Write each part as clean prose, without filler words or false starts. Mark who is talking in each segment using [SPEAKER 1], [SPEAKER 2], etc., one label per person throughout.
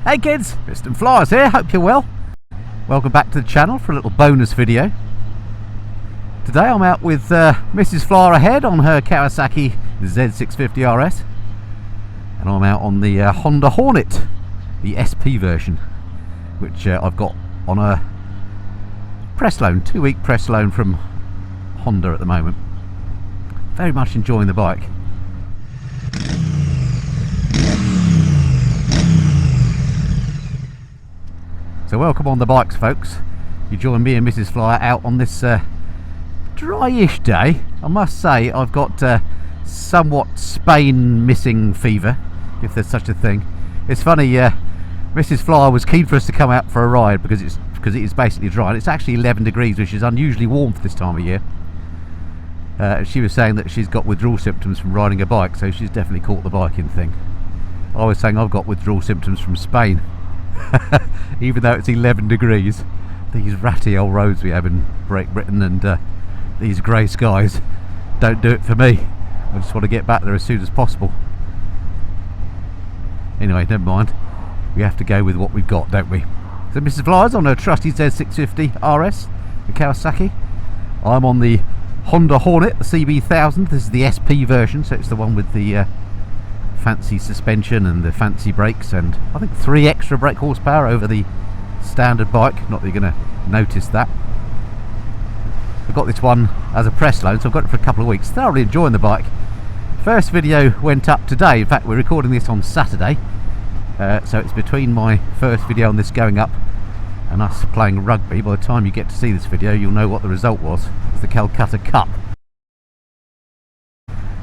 [SPEAKER 1] Hey kids, Piston Flyers here, hope you're well. Welcome back to the channel for a little bonus video. Today I'm out with Mrs. Flyer ahead on her Kawasaki Z650 RS. And I'm out on the Honda Hornet, the SP version, which I've got on a press loan, 2-week press loan from Honda at the moment. Very much enjoying the bike. So welcome on the bikes, folks. You join me and Mrs. Flyer out on this dryish day. I must say I've got somewhat Spain missing fever, if there's such a thing. It's funny, Mrs. Flyer was keen for us to come out for a ride because it is basically dry, and it's actually 11 degrees, which is unusually warm for this time of year. She was saying that she's got withdrawal symptoms from riding a bike, so she's definitely caught the biking thing. I was saying I've got withdrawal symptoms from Spain. Even though it's 11 degrees, these ratty old roads we have in Great Britain and these grey skies don't do it for me. I just want to get back there as soon as possible. Anyway, never mind. We have to go with what we've got, don't we? So Mrs. Flyer's on her trusty Z650 RS, the Kawasaki. I'm on the Honda Hornet, the CB1000. This is the SP version, so it's the one with the fancy suspension and the fancy brakes, and I think 3 extra brake horsepower over the standard bike. Not that you're going to notice that. I've got this one as a press loan, so I've got it for a couple of weeks. Thoroughly enjoying the bike. First video went up today. In fact, we're recording this on Saturday, so it's between my first video on this going up and us playing rugby. By the time you get to see this video, you'll know what the result was. It's the Calcutta Cup,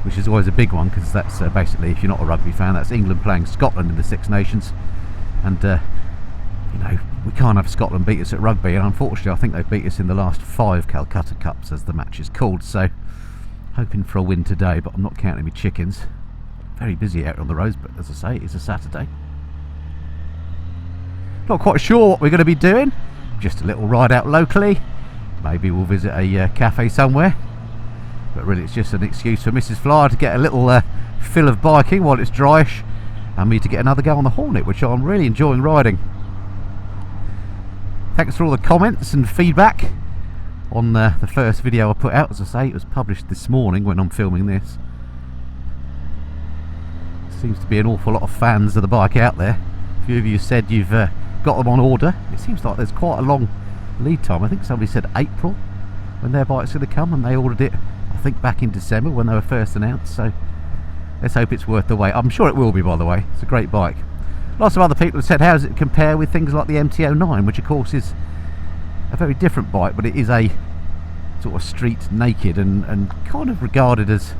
[SPEAKER 1] which is always a big one, because that's basically, if you're not a rugby fan, that's England playing Scotland in the Six Nations. And you know, we can't have Scotland beat us at rugby, and unfortunately I think they've beat us in the last 5 Calcutta Cups, as the match is called. So hoping for a win today, but I'm not counting my chickens. Very busy out on the roads, but as I say, it's a Saturday. Not quite sure what we're going to be doing. Just a little ride out locally. Maybe we'll visit a cafe somewhere. But really it's just an excuse for Mrs. Flyer to get a little fill of biking while it's dryish, and me to get another go on the Hornet, which I'm really enjoying riding. Thanks for all the comments and feedback on the first video I put out. As I say, it was published this morning when I'm filming this. Seems to be an awful lot of fans of the bike out there. A few of you said you've got them on order. It seems like there's quite a long lead time. I think somebody said April when their bike's going to come, and they ordered it I think back in December when they were first announced, so let's hope it's worth the wait. I'm sure it will be, by the way. It's a great bike. Lots of other people have said, how does it compare with things like the MT-09, which of course is a very different bike, but it is a sort of street naked and kind of regarded as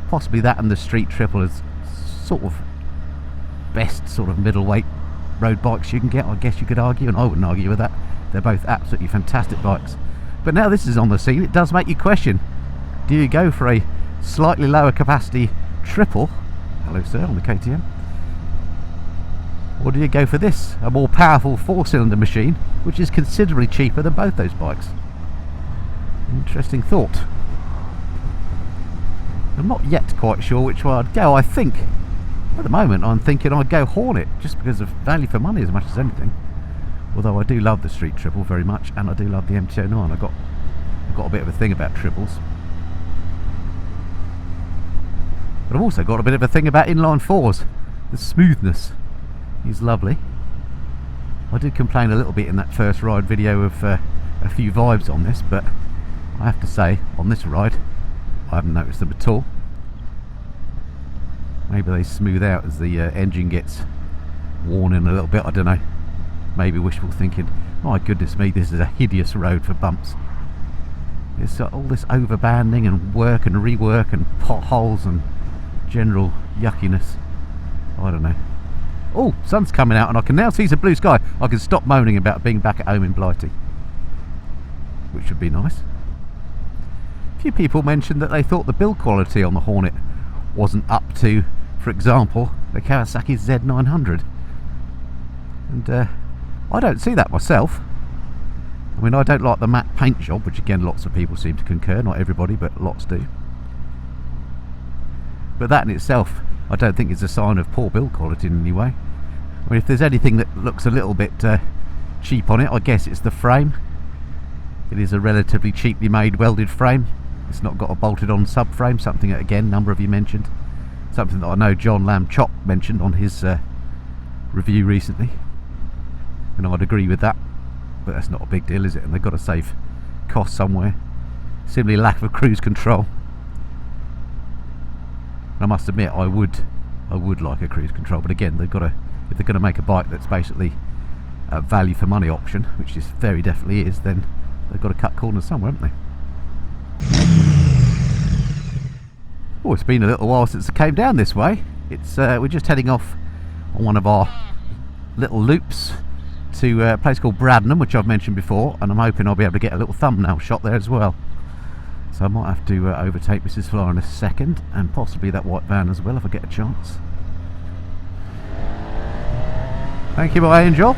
[SPEAKER 1] possibly that and the Street Triple as sort of best sort of middleweight road bikes you can get, I guess you could argue, and I wouldn't argue with that. They're both absolutely fantastic bikes. But now this is on the scene, it does make you question, do you go for a slightly lower capacity triple, hello sir, on the KTM, or do you go for this, a more powerful 4-cylinder machine, which is considerably cheaper than both those bikes? Interesting thought. I'm not yet quite sure which one I'd go. I think at the moment I'm thinking I'd go Hornet, just because of value for money as much as anything. Although I do love the Street Triple very much, and I do love the MT-09. I've got a bit of a thing about triples. But I've also got a bit of a thing about inline 4s. The smoothness is lovely. I did complain a little bit in that first ride video of a few vibes on this, but I have to say, on this ride, I haven't noticed them at all. Maybe they smooth out as the engine gets worn in a little bit, I don't know. Maybe wishful thinking. My goodness me, this is a hideous road for bumps. It's all this overbanding and work and rework and potholes and general yuckiness. I don't know. Oh, sun's coming out and I can now see some blue sky. I can stop moaning about being back at home in Blighty, which would be nice. A few people mentioned that they thought the build quality on the Hornet wasn't up to, for example, the Kawasaki Z900, and I don't see that myself. I mean, I don't like the matte paint job, which again lots of people seem to concur, not everybody, but lots do. But that in itself I don't think is a sign of poor build quality in any way. I mean, if there's anything that looks a little bit cheap on it, I guess it's the frame. It is a relatively cheaply made welded frame. It's not got a bolted on subframe, something that again a number of you mentioned. Something that I know John Lamb Chop mentioned on his review recently, and I'd agree with that, but that's not a big deal, is it? And they've got to save costs somewhere. Simply lack of cruise control. And I must admit, I would like a cruise control, but again, they've got to, if they're going to make a bike that's basically a value for money option, which this very definitely is, then they've got to cut corners somewhere, haven't they? Oh, it's been a little while since I came down this way. It's we're just heading off on one of our little loops to a place called Bradnam, which I've mentioned before, and I'm hoping I'll be able to get a little thumbnail shot there as well. So I might have to overtake Mrs. Fly in a second, and possibly that white van as well if I get a chance. Thank you, my angel.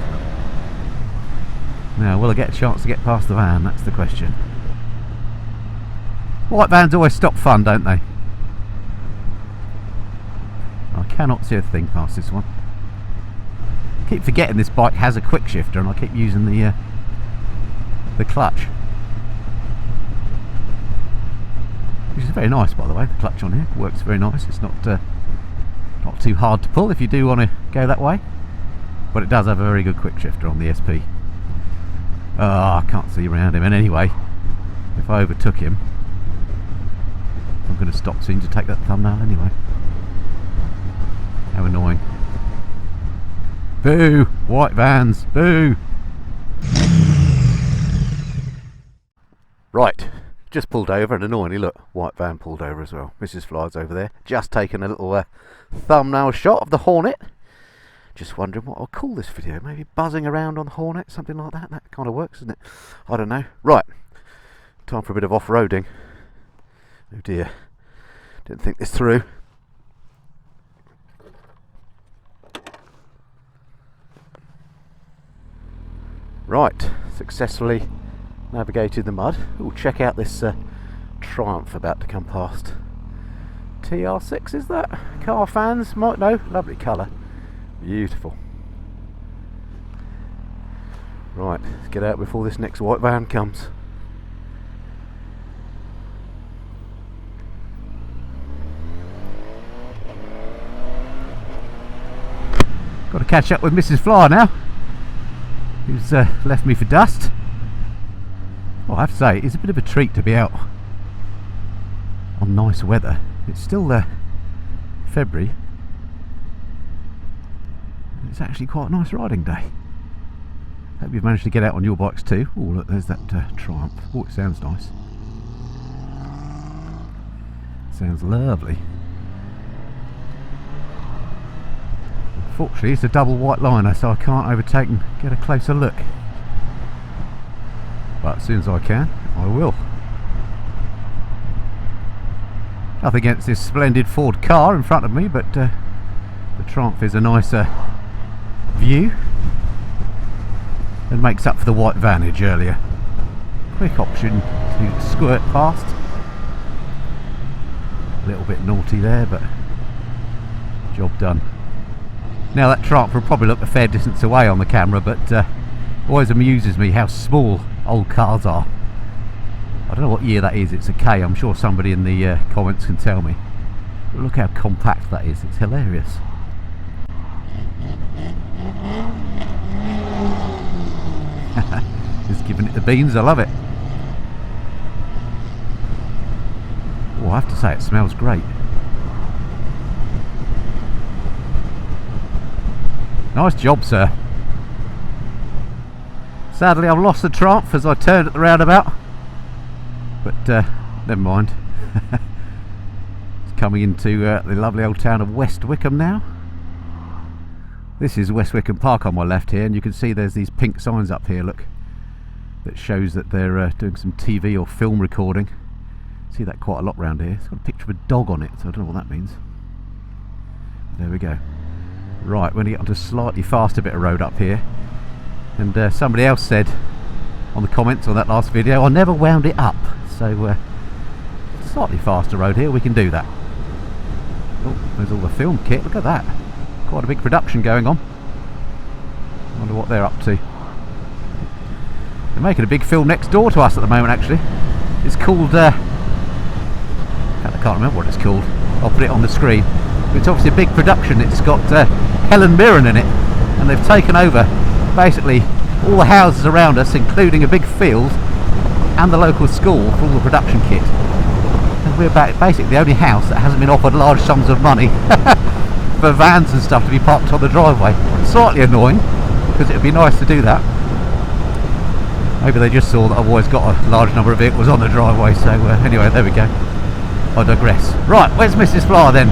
[SPEAKER 1] Now, will I get a chance to get past the van? That's the question. White vans always stop fun, don't they? I cannot see a thing past this one. I keep forgetting this bike has a quick shifter, and I keep using the clutch, which is very nice, by the way. The clutch on here works very nice. It's not too hard to pull if you do want to go that way, but it does have a very good quick shifter on the SP. Oh, I can't see around him, and anyway, if I overtook him, I'm going to stop soon to take that thumbnail anyway. How annoying. Boo! White vans, boo! Right, just pulled over, and annoyingly, look, white van pulled over as well. Mrs. Fly's over there, just taking a little thumbnail shot of the Hornet. Just wondering what I'll call this video. Maybe buzzing around on the Hornet, something like that. That kind of works, doesn't it? I don't know. Right, time for a bit of off-roading. Oh dear, didn't think this through. Right, successfully navigated the mud. Ooh, check out this Triumph about to come past. TR6 is that? Car fans might know. Lovely colour. Beautiful. Right, let's get out before this next white van comes. Got to catch up with Mrs. Fly now, who's left me for dust. Well, I have to say, it's a bit of a treat to be out on nice weather. It's still February. It's actually quite a nice riding day. Hope you've managed to get out on your bikes too. Oh, look, there's that Triumph. Oh, it sounds nice. Sounds lovely. Unfortunately, it's a double white liner, so I can't overtake and get a closer look. But as soon as I can, I will. Nothing against this splendid Ford car in front of me, but the Triumph is a nicer view and makes up for the white vanage earlier. Quick option to squirt past. A little bit naughty there, but job done. Now that Triumph will probably look a fair distance away on the camera, but always amuses me how small old cars are. I don't know what year that is. It's a K. I'm sure somebody in the comments can tell me. But look how compact that is. It's hilarious. Just giving it the beans. I love it. Oh, I have to say, it smells great. Nice job, sir. Sadly, I've lost the Triumph as I turned at the roundabout, but never mind. It's coming into the lovely old town of West Wickham now. This is West Wickham Park on my left here, and you can see there's these pink signs up here, look, that shows that they're doing some TV or film recording. See that quite a lot around here. It's got a picture of a dog on it, so I don't know what that means. There we go. Right, we're going to get onto a slightly faster bit of road up here, and somebody else said on the comments on that last video I never wound it up, so slightly faster road here, we can do that. Oh, there's all the film kit, look at that, quite a big production going on. they're up to. They're making a big film next door to us at the moment, actually. It's called, I can't remember what it's called. I'll put it on the screen. It's obviously a big production. It's got Helen Mirren in it, and they've taken over basically all the houses around us, including a big field and the local school for all the production kit. And we're basically the only house that hasn't been offered large sums of money for vans and stuff to be parked on the driveway. It's slightly annoying, because it would be nice to do that. Maybe they just saw that I've always got a large number of vehicles on the driveway, so anyway, there we go. I digress. Right, where's Mrs. Fly then?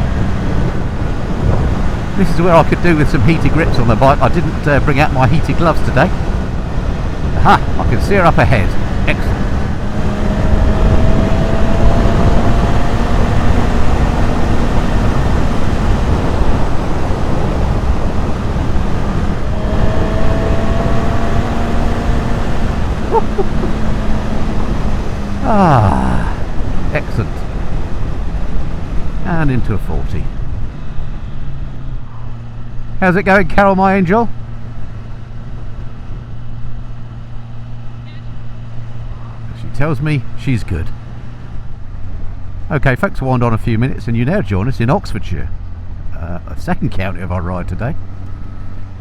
[SPEAKER 1] This is where I could do with some heated grips on the bike. I didn't bring out my heated gloves today. Aha, I can see her up ahead. Excellent. Ah, excellent. And into a 40. How's it going, Carol, my angel? She tells me she's good. Okay, folks, wind on a few minutes and you now join us in Oxfordshire, a second county of our ride today.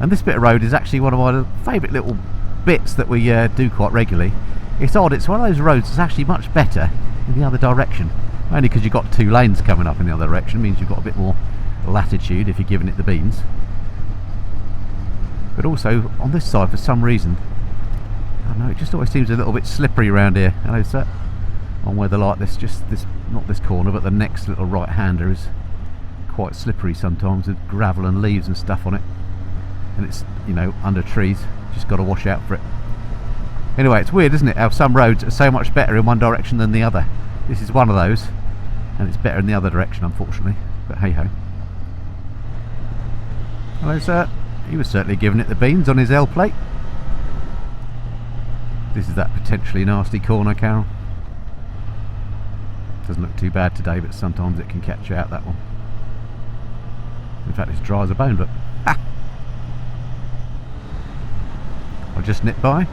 [SPEAKER 1] And this bit of road is actually one of my favourite little bits that we do quite regularly. It's odd, it's one of those roads that's actually much better in the other direction, only because you've got two lanes coming up in the other direction. It means you've got a bit more latitude if you're giving it the beans. But also on this side, for some reason, I don't know, it just always seems a little bit slippery around here. Hello, sir. On where the light, this not this corner, but the next little right hander is quite slippery sometimes, with gravel and leaves and stuff on it, and it's, you know, under trees. Just got to watch out for it. Anyway, it's weird, isn't it, how some roads are so much better in one direction than the other. This is one of those, and it's better in the other direction, unfortunately, but hey ho. Hello, sir. He was certainly giving it the beans on his L plate. This is that potentially nasty corner, Carol. Doesn't look too bad today, but sometimes it can catch you out, that one. In fact, it's dry as a bone, but ha! I'll just nip by.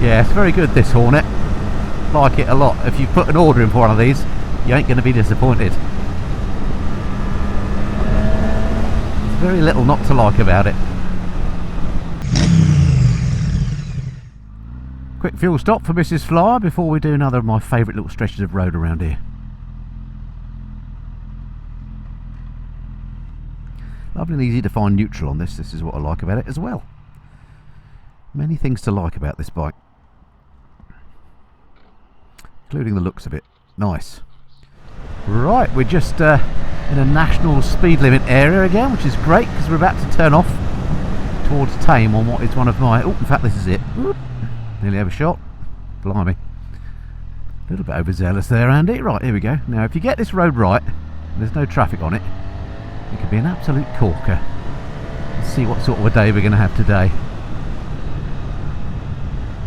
[SPEAKER 1] Yeah, it's very good, this Hornet. Like it a lot. If you put an order in for one of these, you ain't going to be disappointed. There's very little not to like about it. Quick fuel stop for Mrs. Fly before we do another of my favourite little stretches of road around here. Lovely and easy to find neutral on this. This is what I like about it as well. Many things to like about this bike, including the looks of it. Nice. Right, we're just in a national speed limit area again, which is great because we're about to turn off towards Tame on what is one of my... Oh, in fact, this is it. Oop, nearly overshot. Blimey. A little bit overzealous there, Andy. Right, here we go. Now, if you get this road right, and there's no traffic on it, it could be an absolute corker. Let's see what sort of a day we're going to have today.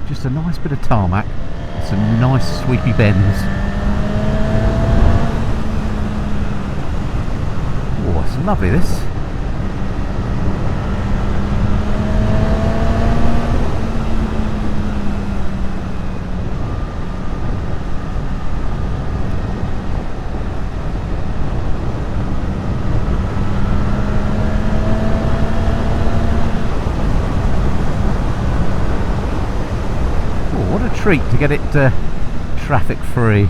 [SPEAKER 1] Just a nice bit of tarmac, some nice sweepy bends. Oh, it's lovely, this. Treat to get it traffic free.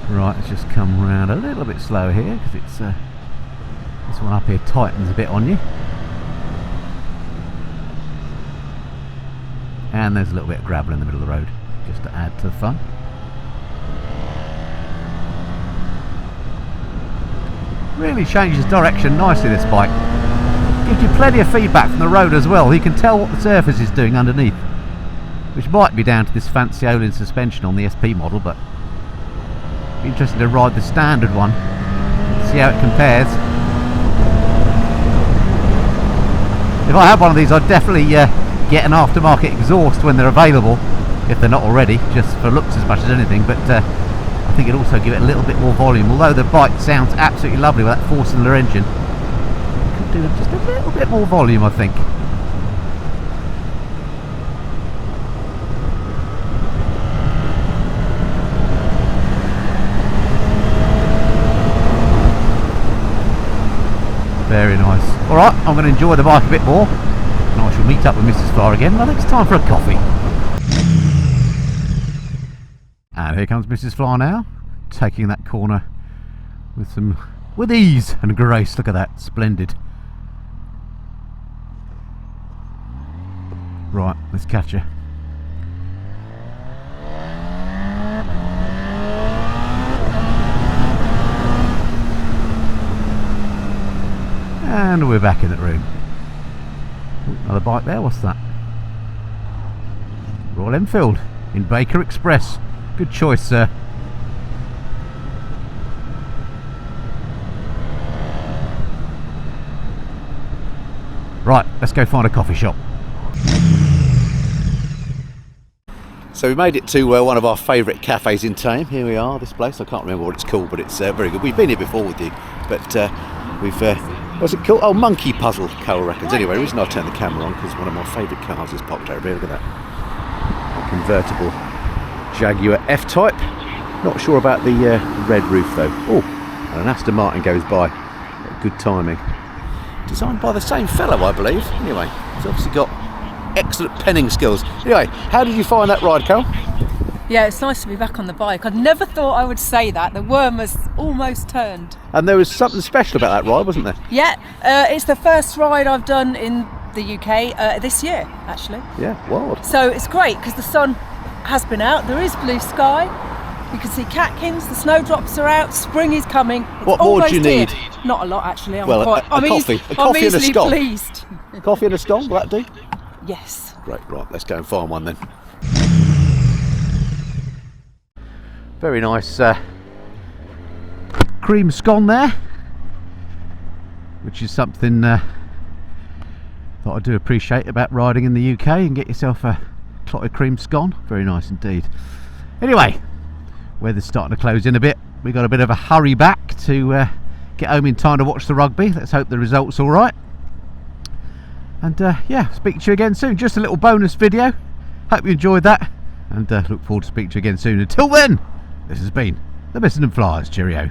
[SPEAKER 1] Right, let's just come round a little bit slower here because it's this one up here tightens a bit on you, and there's a little bit of gravel in the middle of the road just to add to the fun. Really changes direction nicely, this bike. Gives you plenty of feedback from the road as well. You can tell what the surface is doing underneath, which might be down to this fancy Olin suspension on the SP model, but be interesting to ride the standard one, see how it compares. If I had one of these, I'd definitely get an aftermarket exhaust when they're available, if they're not already, just for looks as much as anything. But I think it'd also give it a little bit more volume, although the bike sounds absolutely lovely with that 4-cylinder engine. Could do just a little bit more volume, I think. Very nice. Alright, I'm going to enjoy the bike a bit more, and I shall meet up with Mrs. Flower again. I think it's time for a coffee. And here comes Mrs. Flower now, taking that corner with ease and grace. Look at that, splendid. Right, let's catch her. And we're back in the room. Another bike there, what's that? Royal Enfield in Baker Express. Good choice, sir. Right, let's go find a coffee shop. So we made it to one of our favourite cafes in Tame. Here we are, this place. I can't remember what it's called, but it's very good. We've been here before with you, but we've... what's it called? Oh, Monkey Puzzle, Carol reckons. Anyway, the reason I turned the camera on because one of my favourite cars is popped over here. Look at that. A convertible Jaguar F-Type. Not sure about the red roof though. Oh, and an Aston Martin goes by. Good timing. Designed by the same fellow, I believe. Anyway, he's obviously got excellent penning skills. Anyway, how did you find that ride, Carol?
[SPEAKER 2] Yeah, it's nice to be back on the bike. I'd never thought I would say that. The worm has almost turned.
[SPEAKER 1] And there was something special about that ride, wasn't there?
[SPEAKER 2] Yeah, it's the first ride I've done in the UK this year, actually.
[SPEAKER 1] Yeah, wild.
[SPEAKER 2] So it's great because the sun has been out. There is blue sky. You can see catkins. The snowdrops are out. Spring is coming. It's
[SPEAKER 1] what more do you need?
[SPEAKER 2] Here. Not a lot, actually.
[SPEAKER 1] I'm coffee and a scone.
[SPEAKER 2] Pleased.
[SPEAKER 1] Coffee and a scone, will that do?
[SPEAKER 2] Yes.
[SPEAKER 1] Great, right, let's go and find one then. Very nice cream scone there, which is something that I do appreciate about riding in the UK, and get yourself a clotted cream scone. Very nice indeed. Anyway, weather's starting to close in a bit. We've got a bit of a hurry back to get home in time to watch the rugby. Let's hope the result's all right. And yeah, speak to you again soon. Just a little bonus video. Hope you enjoyed that, and look forward to speaking to you again soon. Until then, this has been the Missing and Flyers. Cheerio.